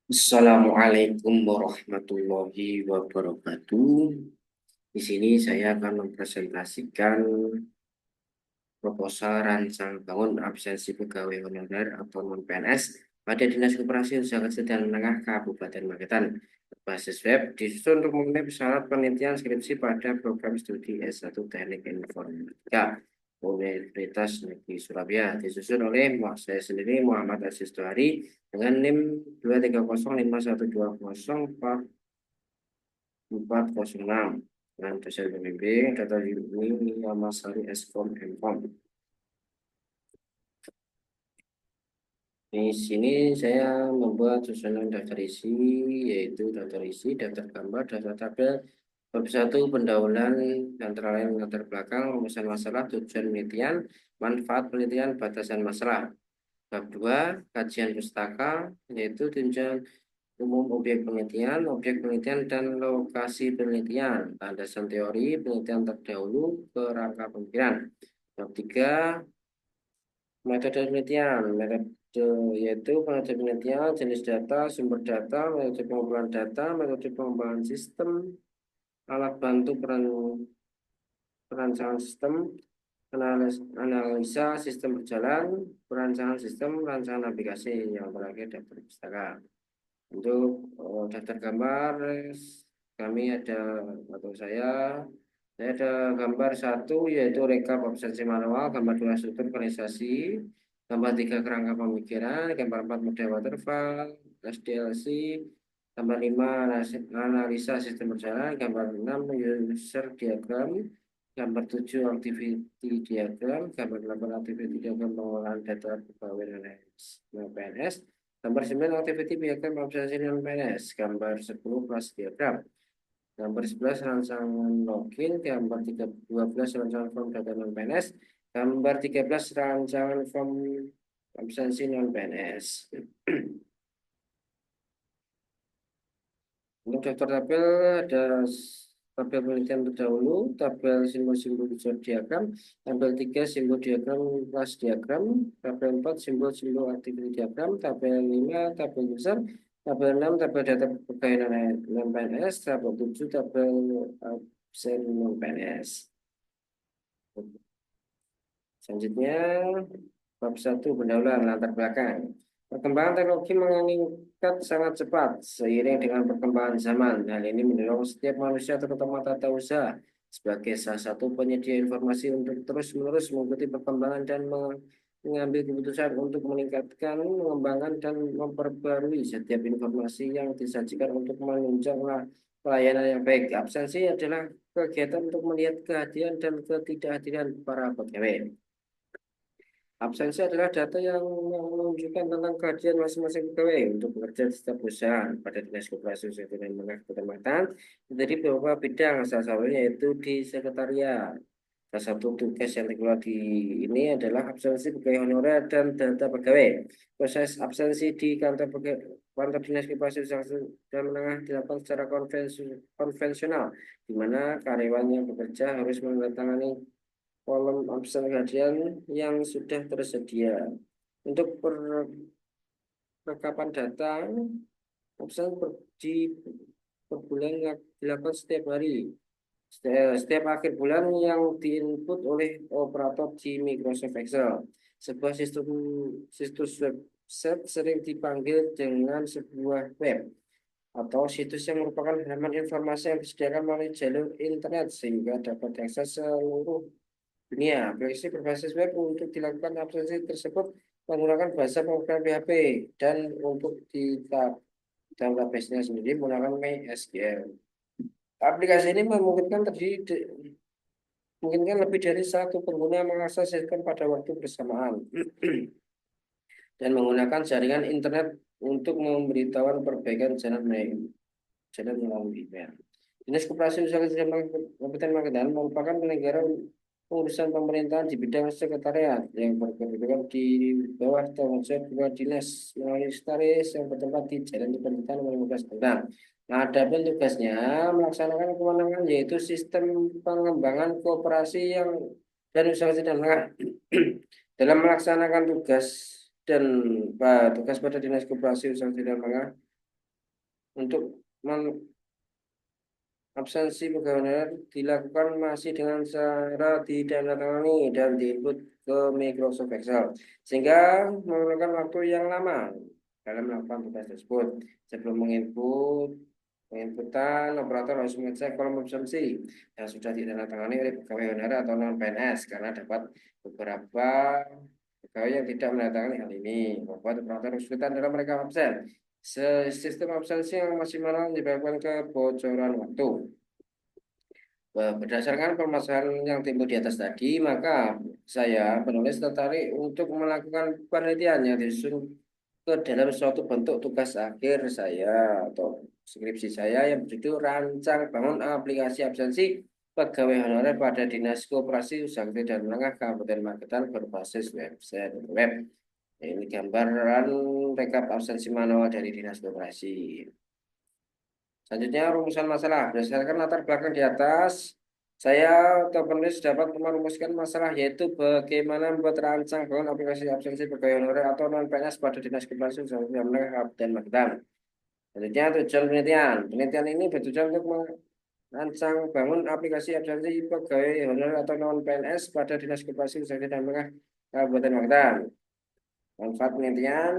Assalamualaikum warahmatullahi wabarakatuh. Di sini saya akan mempresentasikan proposal rancang bangun absensi pegawai honorer atau non-PNS pada Dinas Koperasi Usaha Kecil dan Menengah Kabupaten Magetan. Berbasis web disusun untuk memenuhi syarat penelitian skripsi pada program studi S1 Teknik Informatika Universitas Negeri Surabaya. Disusun oleh saya sendiri Muhammad Aziz Tuhari dengan NIM 230515406 dengan dosen pembimbing Dr. Yuni Yamasari Eskom Mkom. Di sini saya membuat susunan daftar isi, yaitu daftar isi, daftar gambar, daftar tabel, bab 1 pendahuluan antara lain latar belakang, rumusan masalah, tujuan penelitian, manfaat penelitian, batasan masalah. Bab 2 kajian pustaka, yaitu tujuan umum objek penelitian dan lokasi penelitian, landasan teori penelitian terdahulu, kerangka pemikiran. Bab 3 metode penelitian, yaitu metode penelitian, jenis data, sumber data, metode pengumpulan data, metode pengembangan sistem, alat bantu perancangan sistem, analisa sistem berjalan, perancangan sistem, rancangan aplikasi, yang terakhir daftar pustaka. Untuk daftar gambar, kami ada atau saya ada gambar satu yaitu rekap absensi manual, gambar dua struktur organisasi, gambar tiga kerangka pemikiran, gambar empat model waterfall, SDLC, gambar lima analisa sistem berjalan, gambar enam user diagram, gambar tujuh activity diagram, gambar delapan activity diagram pengolahan data pegawai dan PNS, gambar 9 activity diagram absensi non PNS, gambar 10 kelas diagram, gambar 11 rancangan login, gambar 12 rancangan form data non PNS, gambar 13 rancangan form absensi non PNS. Untuk daftar tabel ada tabel penelitian terdahulu, tabel simbol-simbol diagram, tabel 3 simbol diagram kelas diagram, tabel 4 simbol-simbol aktiviti diagram, tabel 5 tabel user, tabel 6 tabel data pegawai non PNS, tabel 7 tabel absen non PNS. Selanjutnya bab 1 pendahuluan latar belakang. Perkembangan teknologi meningkat sangat cepat seiring dengan perkembangan zaman. Hal ini mendorong setiap manusia terutama tata usaha sebagai salah satu penyedia informasi untuk terus-menerus mengikuti perkembangan dan mengambil keputusan untuk meningkatkan, mengembangkan, dan memperbarui setiap informasi yang disajikan untuk menunjang pelayanan yang baik. Absensi adalah kegiatan untuk melihat kehadiran dan ketidakhadiran para pegawai. Absensi adalah data yang menunjukkan tentang kehadiran masing-masing pegawai untuk bekerja di setiap perusahaan pada Dinas Koperasi Usaha dan Menengah Kecamatan. Jadi beberapa bidang, salah satunya yaitu di sekretariat. Salah satu tugas yang dikelola di ini adalah absensi pegawai honorer dan data pegawai. Proses absensi di kantor Dinas Koperasi Usaha dan Menengah dilakukan secara konvensional, di mana karyawan yang bekerja harus menandatangani kolom absen kajian yang sudah tersedia. Untuk perlengkapan data, absen per bulan dilakukan setiap hari. Setiap akhir bulan yang diinput oleh operator di Microsoft Excel. Sebuah situs website sering dipanggil dengan sebuah web atau situs yang merupakan halaman informasi yang disediakan melalui jalur internet sehingga dapat diakses seluruh dunia. Aplikasi berbasis web untuk dilakukan absensi tersebut menggunakan bahasa pemrograman PHP dan untuk di database-nya sendiri menggunakan MySQL. Aplikasi ini memungkinkan lebih dari satu pengguna mengakses sistem pada waktu bersamaan dan menggunakan jaringan internet untuk memberitahuan perbaikan jalan melalui email. Dinas Koperasi Usaha Kecil Kabupaten Magetan merupakan penyelenggara urusan pemerintahan di bidang sekretariat yang berkedudukan di bawah tanggung jawab Kepala Dinas melalui sekretaris yang bertempat di Jalan Pemerintahan Nomor 15 Magetan. Nah, adapun tugasnya melaksanakan kewenangan yaitu sistem pengembangan kooperasi yang dan usaha kecil dan menengah. Dalam melaksanakan tugas pada Dinas Koperasi Usaha Kecil dan Menengah untuk absensi pegawai negeri dilakukan masih dengan cara ditandatangani dan diinput ke Microsoft Excel, sehingga memerlukan waktu yang lama dalam melakukan tugas tersebut. Sebelum penginputan, operator harus mengecek kolom absensi yang sudah ditandatangani oleh pegawai honorer atau non PNS, karena dapat beberapa pegawai yang tidak menandatangani hal ini membuat operator kesulitan dalam mereka absen. Sistem absensi yang masih manual menyebabkan kebocoran waktu. Berdasarkan permasalahan yang timbul di atas tadi, maka saya penulis tertarik untuk melakukan penelitian yang disusun ke dalam suatu bentuk tugas akhir saya atau skripsi saya yang berjudul Rancang Bangun Aplikasi Absensi Pegawai Honorer pada Dinas Koperasi Usaha Kecil dan Menengah Kabupaten Magetan berbasis website web. Ini gambaran rekap absensi manual dari Dinas Koperasi. Selanjutnya rumusan masalah. Berdasarkan latar belakang di atas, saya atau penulis dapat merumuskan masalah, yaitu bagaimana membuat rancang bangun aplikasi absensi pegawai honorer atau non PNS pada Dinas Koperasi Usaha Menengah Kabupaten Magetan. Selanjutnya tujuan penelitian. Penelitian ini bertujuan untuk merancang bangun aplikasi absensi pegawai honorer atau non PNS pada Dinas Koperasi Usaha Menengah Kabupaten Magetan. Manfaat penelitian.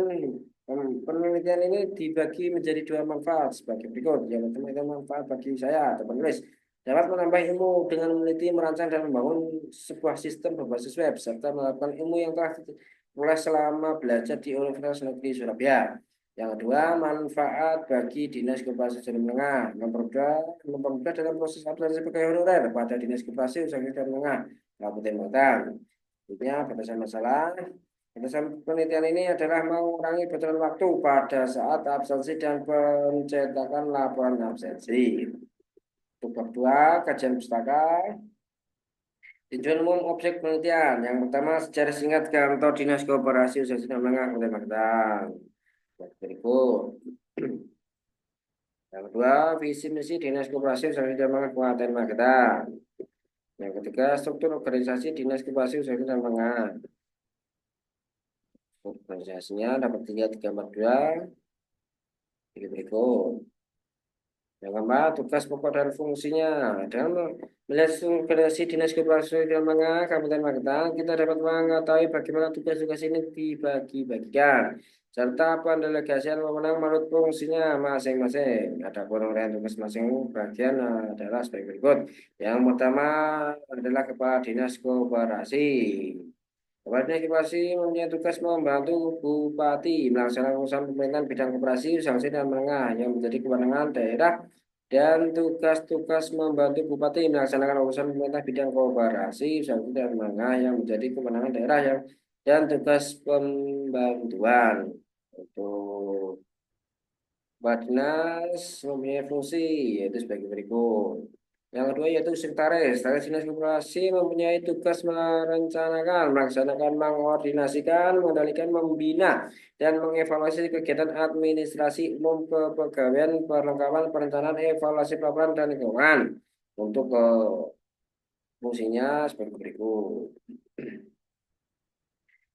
Penelitian ini dibagi menjadi dua manfaat sebagai berikut. Yang pertama itu manfaat bagi saya atau penulis dapat menambah ilmu dengan meneliti, merancang dan membangun sebuah sistem berbasis web serta melakukan ilmu yang telah diperoleh selama belajar di Universitas Negeri Surabaya. Yang kedua, manfaat bagi Dinas Koperasi Usaha Menengah mempermudah dalam proses aplikasi pegawai honorer pada Dinas Koperasi Usaha Menengah Kabupaten Magetan. Selanjutnya, batasan masalah. Batasan penelitian ini adalah mengurangi bocoran waktu pada saat absensi dan pencetakan laporan absensi. Untuk bab 2, kajian pustaka. Tujuan umum objek penelitian. Yang pertama, sejarah singkat kantor Dinas Koperasi Usaha Menengah Kabupaten Magetan. Berikut. Yang kedua, visi misi Dinas Koperasi Usaha Menengah Kabupaten Magetan. Yang ketiga, struktur organisasi Dinas Koperasi Usaha Menengah. Organisasinya dapat dilihat di gambar 2 berikut. Yang keempat, tugas pokok dan fungsinya. Dalam melihat organisasi Dinas Koperasi Usaha Menengah Kabupaten Magetan, kita dapat mengetahui bagaimana tugas-tugas ini dibagi-bagikan, serta pendelegasian wewenang menurut fungsinya masing-masing. Ada uraian tugas masing bagian adalah sebagai berikut. Yang pertama adalah Kepala Dinas Koperasi. Kepala Dinas Koperasi mempunyai tugas membantu Bupati melaksanakan urusan pemerintahan bidang koperasi, usaha kecil dan menengah yang menjadi kewenangan daerah, dan tugas-tugas membantu Bupati melaksanakan urusan pemerintah bidang koperasi, usaha kecil dan menengah yang menjadi kewenangan daerah dan tugas pembantuan. Untuk Badnas mempunyai fungsi yaitu sebagai berikut. Yang kedua yaitu sekretaris. Sekretaris Dinas Koperasi mempunyai tugas merencanakan, melaksanakan, mengkoordinasikan, mengendalikan, membina, dan mengevaluasi kegiatan administrasi umum kepegawaian, perlengkapan, perencanaan, evaluasi pelaporan, dan keuangan. Untuk fungsinya sebagai berikut.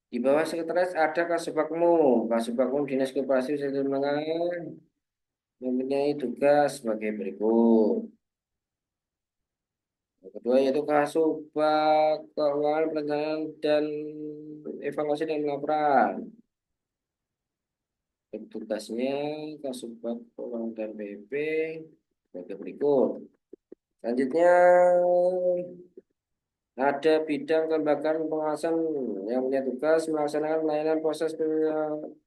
Di bawah sekretaris ada Kasubagmum. Kasubagmum Dinas Koperasi Usaha Menengah mempunyai tugas sebagai berikut. Yang kedua yaitu Kasubag Keuangan, Perencanaan dan Evaluasi dan Laporan. Tugasnya Kasubag Keuangan dan BP sebagai berikut. Selanjutnya ada bidang kelembagaan pengawasan yang punya tugas melaksanakan pelayanan proses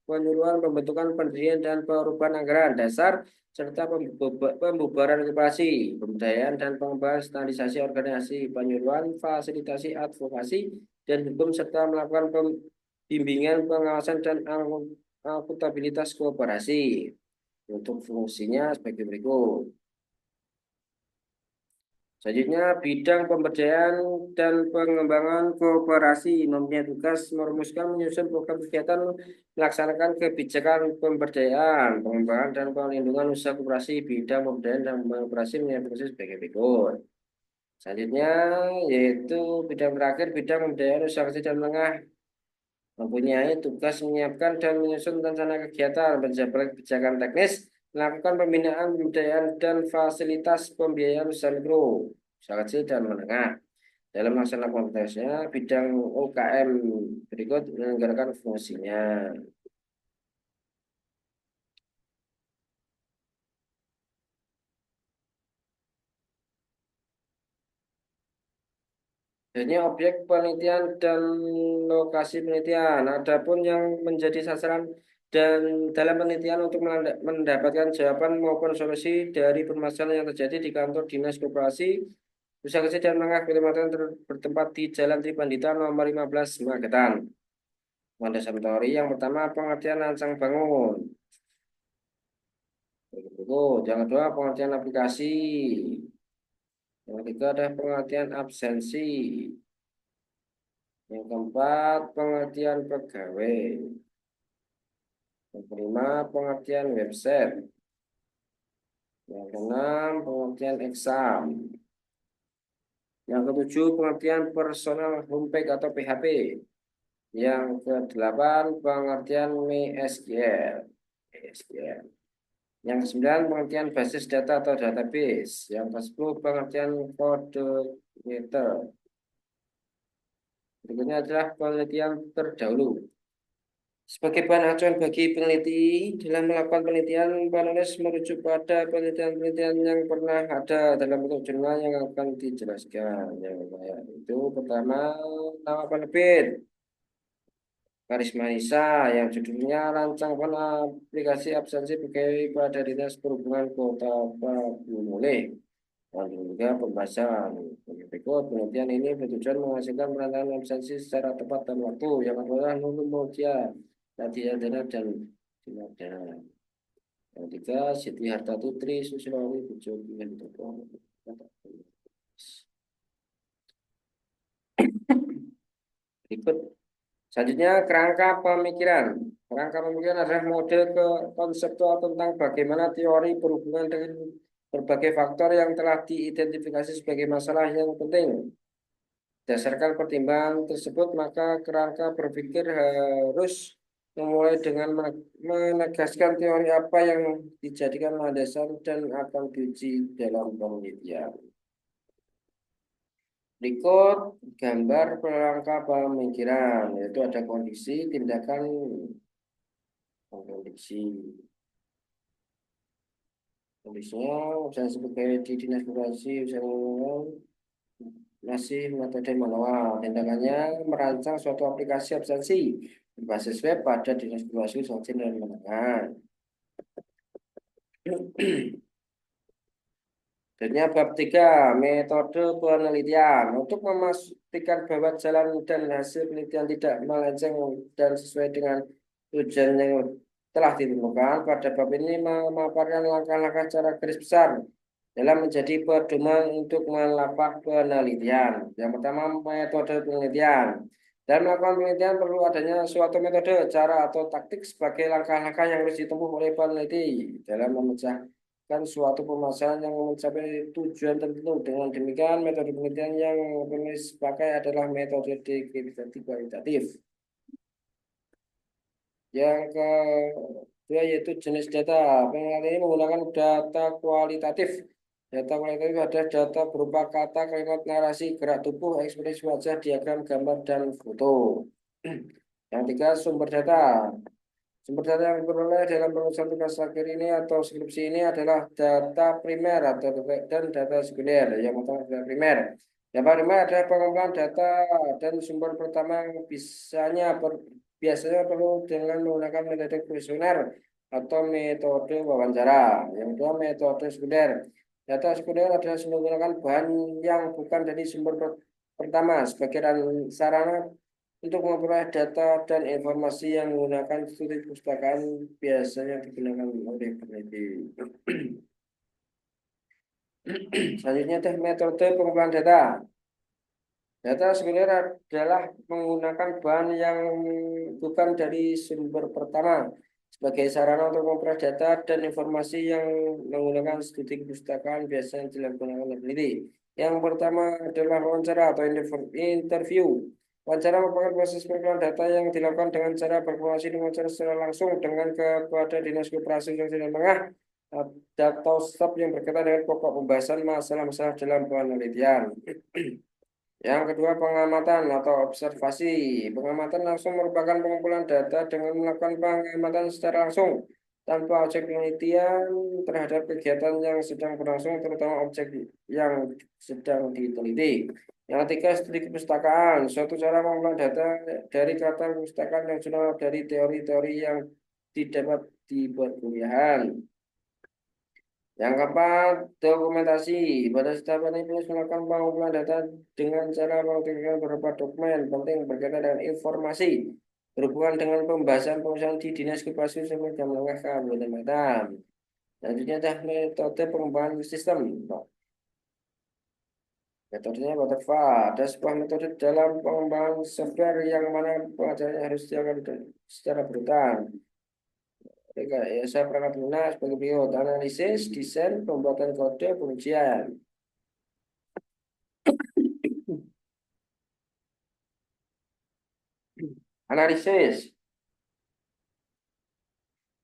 penyuluhan, pembentukan, pendirian, dan perubahan anggaran dasar, serta pembubaran koperasi, pemberdayaan dan pengembangan standarisasi organisasi, penyuluhan, fasilitasi, advokasi, dan hukum, serta melakukan bimbingan, pengawasan, dan akuntabilitas koperasi. Untuk fungsinya sebagai berikut. Selanjutnya, bidang pemberdayaan dan pengembangan koperasi mempunyai tugas merumuskan, menyusun program kegiatan, melaksanakan kebijakan pemberdayaan, pengembangan, dan perlindungan usaha koperasi. Bidang pemberdayaan dan koperasi mempunyai tugas sebagai berikut. Selanjutnya, yaitu bidang terakhir, bidang pemberdayaan usaha kecil dan menengah mempunyai tugas menyiapkan dan menyusun rencana kegiatan, menjabarkan kebijakan teknis, Melakukan pembinaan, pemberdayaan, dan fasilitas pembiayaan usaha mikro, usaha kecil dan menengah. Dalam melaksanakan konteksnya, bidang UKM berikut menyelenggarakan fungsinya. Ini objek penelitian dan lokasi penelitian. Adapun yang menjadi sasaran dan dalam penelitian untuk mendapatkan jawaban maupun solusi dari permasalahan yang terjadi di kantor Dinas Koperasi Usaha Kecil dan Menengah Kecamatan bertempat di Jalan Tripandita nomor 15 Magetan. Mandasari yang pertama pengertian rancang bangun. Yang kedua pengertian aplikasi. Yang ketiga ada pengertian absensi. Yang keempat pengertian pegawai. Yang kelima pengertian website. Yang keenam pengertian exam. Yang ketujuh pengertian personal homepage atau PHP. Yang kedelapan pengertian MySQL. Yang kesembilan pengertian basis data atau database. Yang ke-10 pengertian kode meter. Berikutnya adalah penelitian terdahulu. Sebagai bahan acuan bagi peneliti dalam melakukan penelitian, penulis merujuk pada penelitian-penelitian yang pernah ada dalam bentuk jurnal yang akan dijelaskan. Yang itu pertama nama penerbit. Karisma Nisa yang judulnya Rancangan Aplikasi Absensi Pegawai pada Dinas Perhubungan Kota Babumule. Dan juga pembahasan berikut penelitian ini bertujuan menghasilkan penanganan absensi secara tepat dan waktu yang adalah Nunu Motia, Tati Adana dan Dinadana. Yang tiga Siti Hartatutri Susilawati Bujo Berikut selanjutnya kerangka pemikiran. Kerangka pemikiran adalah model konseptual tentang bagaimana teori berhubungan dengan berbagai faktor yang telah diidentifikasi sebagai masalah yang penting. Berdasarkan pertimbangan tersebut, maka kerangka berpikir harus memulai dengan menegaskan teori apa yang dijadikan landasan dan akan diuji dalam penelitian. Berikut gambar kerangka pemikiran, yaitu ada kondisi, tindakan, kondisi. Kondisinya, usaha sebagai di dinas koperasi, usaha masih metode manual. Tindakannya merancang suatu aplikasi absensi berbasis web pada dinas koperasi usaha kecil dan menengah. Selanjutnya bab 3, metode penelitian. Untuk memastikan bahwa jalan dan hasil penelitian tidak melenceng dan sesuai dengan tujuan yang telah ditemukan, pada bab ini memaparkan langkah-langkah cara garis besar dalam menjadi pedoman untuk melakukan penelitian. Yang pertama, metode penelitian. Dalam melakukan penelitian perlu adanya suatu metode, cara, atau taktik sebagai langkah-langkah yang harus ditempuh oleh peneliti dalam memecahkan suatu permasalahan yang mencapai tujuan tertentu. Dengan demikian, metode penelitian yang penulis pakai adalah metode deskripsi kualitatif. Yang kedua yaitu jenis data. Penelitian ini menggunakan data kualitatif. Data kualitatif ada data berupa kata, kalimat, narasi, gerak tubuh, ekspresi wajah, diagram, gambar, dan foto. Yang tiga, sumber data. Sumber data yang diperoleh dalam penulisan tugas akhir ini atau skripsi ini adalah data primer dan data sekunder. Yang pertama data primer. Data primer adalah pengumpulan data dan sumber pertama yang biasanya perlu dengan menggunakan metode kuesioner atau metode wawancara. Yang kedua metode sekunder. Data sekunder adalah menggunakan bahan yang bukan dari sumber pertama sebagai sarana untuk memperoleh data dan informasi yang menggunakan studi perpustakaan biasanya digunakan oleh peneliti. Selanjutnya metode pengumpulan data. Data sebenarnya adalah menggunakan bahan yang bukan dari sumber pertama sebagai sarana untuk memperoleh data dan informasi yang menggunakan studi perpustakaan biasanya dilakukan oleh peneliti. Yang pertama adalah wawancara atau interview. Wawancara merupakan proses pengumpulan data yang dilakukan dengan cara berkomunikasi dengan secara langsung dengan kepada Dinas Koperasi dan Menengah atau stop yang berkaitan dengan pokok pembahasan masalah-masalah dalam penelitian. Yang kedua, pengamatan atau observasi. Pengamatan langsung merupakan pengumpulan data dengan melakukan pengamatan secara langsung tanpa objek penelitian terhadap kegiatan yang sedang berlangsung, terutama objek yang sedang diteliti. Yang ketiga, studi kepustakaan. Suatu cara mengumpulkan data dari kata perpustakaan yang jurnal dari teori-teori yang didapat di perkuliahan. Yang keempat, dokumentasi. Pada setiap ini penulis melakukan pengumpulan data dengan cara mengutipkan beberapa dokumen penting berkaitan dengan informasi berhubungan dengan pembahasan pengurusan di Dinas Kepala Sumber Daya Menengah Kabupaten Batam. Selanjutnya adalah metode pengembangan sistem. Metodenya waterfall. Ada sebuah metode dalam pengembangan software yang mana pengajarannya harus dilakukan secara berurutan. Rekayasa perangkat lunak sebagai berikut: analisis, desain, pembuatan kode, pengujian. Analisis.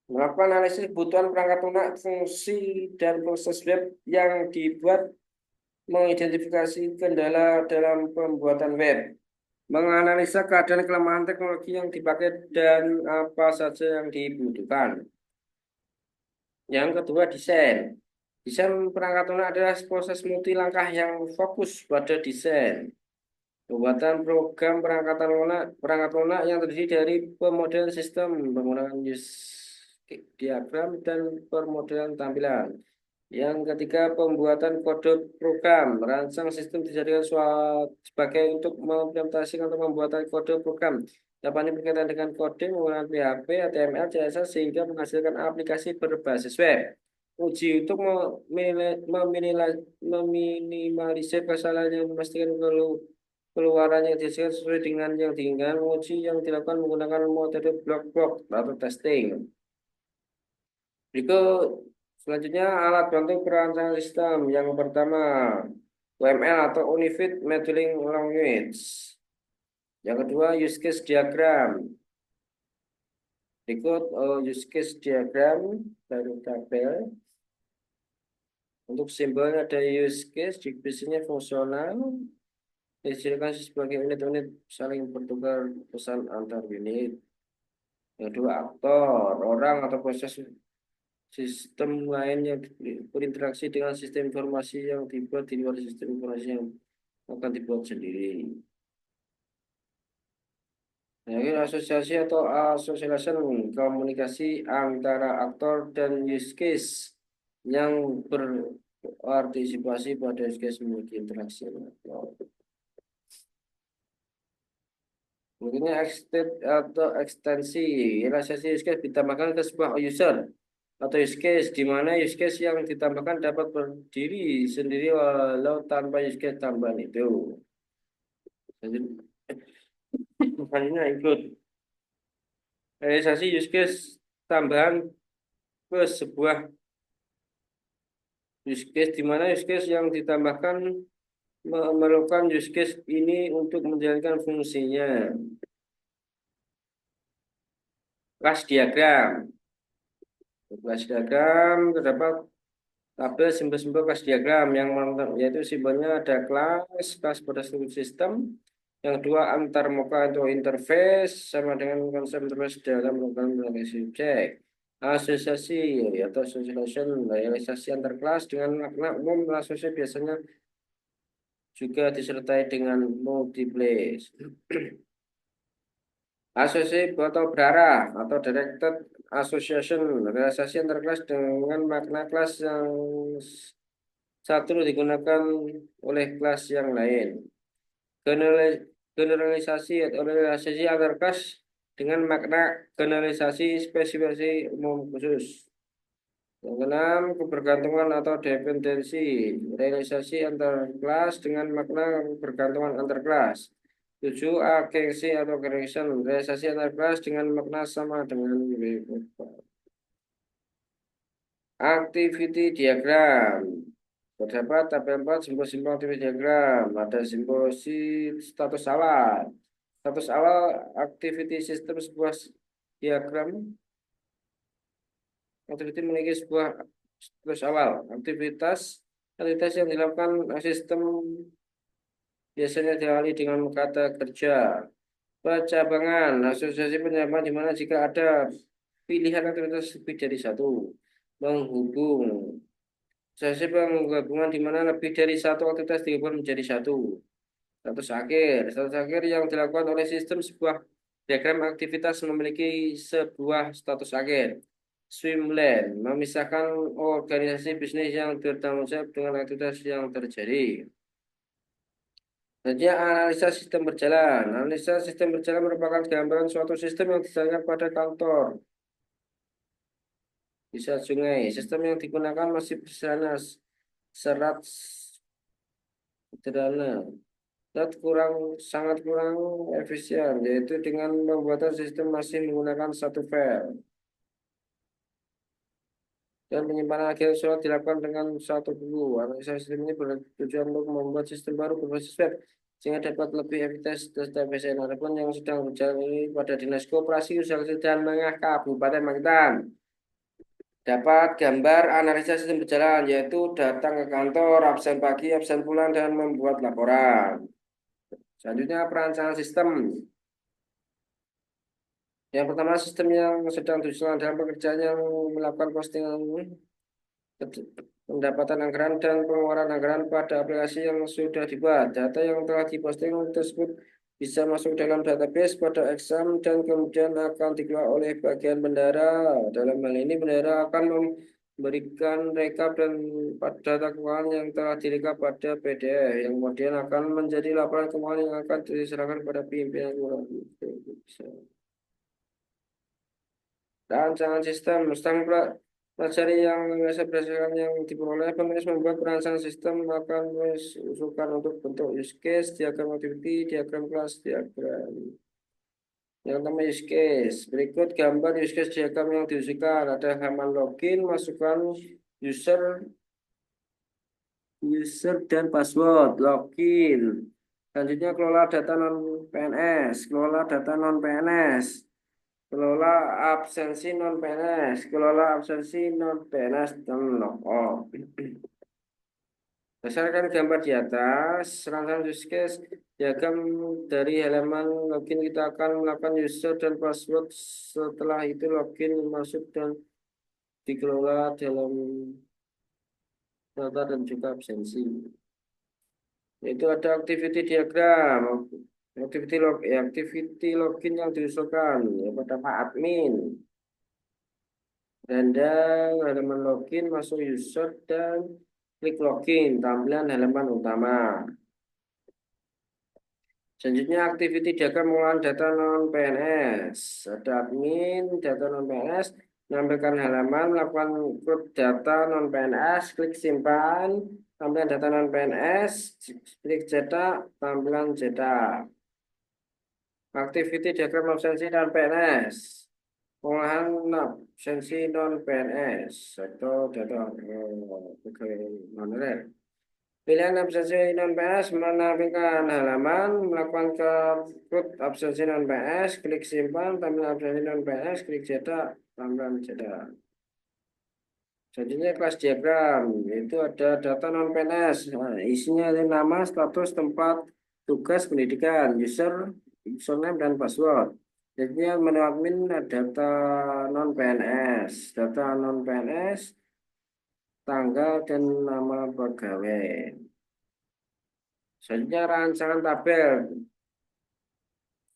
Melakukan analisis kebutuhan perangkat lunak, fungsi, dan proses web yang dibuat, mengidentifikasi kendala dalam pembuatan web, menganalisa keadaan kelemahan teknologi yang dipakai, dan apa saja yang dibutuhkan. Yang kedua, desain. Desain perangkat lunak adalah proses multi langkah yang fokus pada desain. Pembuatan program perangkat lunak yang terdiri dari pemodelan sistem, penggunaan use diagram, dan permodelan tampilan. Yang ketiga, pembuatan kode program. Merancang sistem dijadikan sebagai untuk mengimplementasikan atau pembuatan kode program. Dapat ini berkaitan dengan kode menggunakan PHP, HTML, CSS sehingga menghasilkan aplikasi berbasis web. Uji untuk meminimalisir kesalahan yang memastikan keluarannya dihasilkan sesuai dengan yang diinginkan. Uji yang dilakukan menggunakan metode block atau testing. Berikut selanjutnya alat bantu perancangan sistem. Yang pertama, UML atau Unified Modeling Language. Yang kedua, use case diagram. Berikut use case diagram dari tabel. Untuk simbolnya ada use case, definisinya fungsional. Disediakan sebagai unit-unit saling bertukar pesan antar unit. Yang kedua, aktor, orang atau proses sistem lain yang berinteraksi dengan sistem informasi yang dibuat di luar sistem informasi yang akan dibuat sendiri. Nah, ini asosiasi atau association komunikasi antara aktor dan use case yang berpartisipasi pada use case memiliki interaksi. Mungkinnya atau ekstensi realisasi use case ditambahkan ke sebuah user atau use case di mana use case yang ditambahkan dapat berdiri sendiri walau tanpa use case tambahan itu. Jadi, makanya ikut realisasi use case tambahan ke sebuah use case di mana use case yang ditambahkan memerlukan use case ini untuk menjalankan fungsinya. Kelas diagram. Kelas diagram terdapat tabel simbol-simbol kelas diagram yang yaitu simbolnya ada kelas pada struktur sistem. Yang kedua, antarmuka atau interface sama dengan konsep interface dalam program realisasi objek. Asosiasi atau association realisasi antar kelas dengan makna umum. Asosiasi biasanya juga disertai dengan multiples. Asosiasi atau berarah atau directed association realisasi antar kelas dengan makna kelas yang satu digunakan oleh kelas yang lain. Generalisasi atau realisasi antar kelas dengan makna generalisasi spesifikasi umum khusus. Yang keenam, kebergantungan atau dependensi realisasi antar kelas dengan makna kebergantungan antar kelas. 7. Agensi atau connection realisasi antar kelas dengan makna sama dengan activity diagram. Terdapat tabel 4 simbol-simbol activity diagram. Ada simbol status awal. Status awal activity system sebuah diagram. Activity memiliki sebuah Terus awal, aktivitas yang dilakukan sistem biasanya diawali dengan kata kerja. Percabangan, asosiasi penyamaan di mana jika ada pilihan aktivitas lebih dari satu. Menghubung, asosiasi penggabungan di mana lebih dari satu aktivitas digabungkan menjadi satu. Status akhir yang dilakukan oleh sistem sebuah diagram aktivitas memiliki sebuah status akhir. Swimlane memisahkan organisasi bisnis yang bertanggung jawab dengan aktivitas yang terjadi. Jadi analisa sistem berjalan. Analisa sistem berjalan merupakan gambaran suatu sistem yang dijalankan pada kantor, bisa sungai. Sistem yang digunakan masih bersederhana, serat sederhana, dan sangat kurang efisien, yaitu dengan pembuatan sistem masih menggunakan satu file. Dan penyimpanan akhir surat dilakukan dengan satu buku. Analisa sistem ini bertujuan untuk membuat sistem baru berbasis web sehingga dapat lebih efektif dan efisien. Adapun yang sedang berjalan ini pada Dinas Koperasi Usaha Kecil dan Menengah Kabupaten Magetan. Dapat gambar analisa sistem berjalan, yaitu datang ke kantor, absen pagi, absen pulang, dan membuat laporan. Selanjutnya perancangan sistem. Yang pertama, sistem yang sedang disusun dalam pekerjaan yang melakukan postingan pendapatan anggaran dan pengeluaran anggaran pada aplikasi yang sudah dibuat. Data yang telah diposting tersebut bisa masuk dalam database pada exam dan kemudian akan dikelola oleh bagian bendahara. Dalam hal ini, bendahara akan memberikan rekap dan data keuangan yang telah direkap pada PDF yang kemudian akan menjadi laporan keuangan yang akan diserahkan pada pimpinan. Rancangan sistem, pelajari yang biasa berdasarkan yang diperoleh penulis membuat perancangan sistem akan usulkan untuk bentuk use case, diagram activity, diagram kelas, diagram. Yang pertama use case. Berikut gambar use case diagram yang diusulkan. Ada halaman login, masukkan user, dan password, login. Selanjutnya kelola data non PNS, kelola absensi non PNS, dan log off. Berdasarkan gambar di atas, rangkaian use case diagram dari halaman login kita akan melakukan user dan password. Setelah itu login masuk dan dikelola dalam data dan juga absensi. Itu ada activity diagram, activity login yang diusulkan ya, pada Pak Admin. Random halaman login masuk user dan klik login tampilan halaman utama. Selanjutnya activity diagram pengolahan data non PNS. Ada admin data non PNS, menampilkan halaman, melakukan upload data non PNS, klik simpan, tampilan data non PNS, klik cetak, tampilan cetak. Activity diagram absensi dan PNS. Pengolahan absensi non PNS atau data pegawai honorer. Pilihan absensi non PNS menampilkan halaman, melakukan rekrut absensi non PNS, klik simpan, tampilan absensi non PNS, klik cetak, tampilan cetak. Selanjutnya kelas diagram, itu ada data non PNS. Nah, isinya ada nama, status, tempat, tugas, pendidikan, username, dan password. Jadi menu admin ada data non PNS, tanggal dan nama pegawai. Selanjutnya rancangan tabel.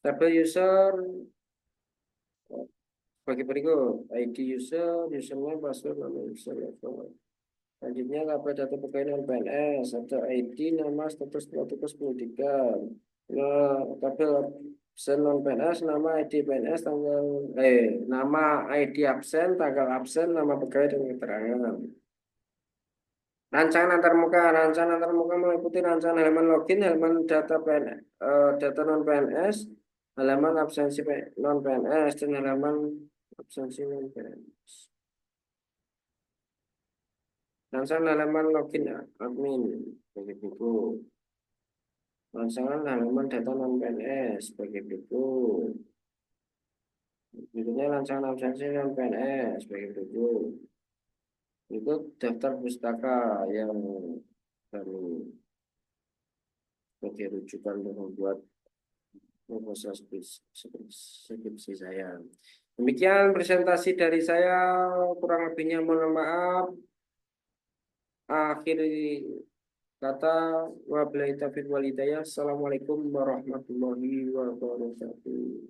Tabel user bagi berikut: ID user, username, password, nama user, level. Selanjutnya tabel data pegawai non PNS, ada ID, nama, status, tugas pendidikan. Nah, tabel absen non PNS, nama, ID PNS, nama, ID absen, tanggal absen, nama pegawai dan keterangan. Rancangan antarmuka meliputi rancangan halaman login, halaman data PNS, data non PNS, halaman absensi non PNS, dan halaman absensi non PNS. Rancangan halaman login admin bagi buku. Rancangan halaman data non PNS bagi buku. Berikutnya rancangan absensi non PNS bagi buku. Itu daftar pustaka yang kami sebagai rujukan untuk membuat proposal skripsi saya. Demikian presentasi dari saya, kurang lebihnya mohon maaf. Akhir kata, wabillahi taufiq wal hidayah. Assalamualaikum warahmatullahi wabarakatuh.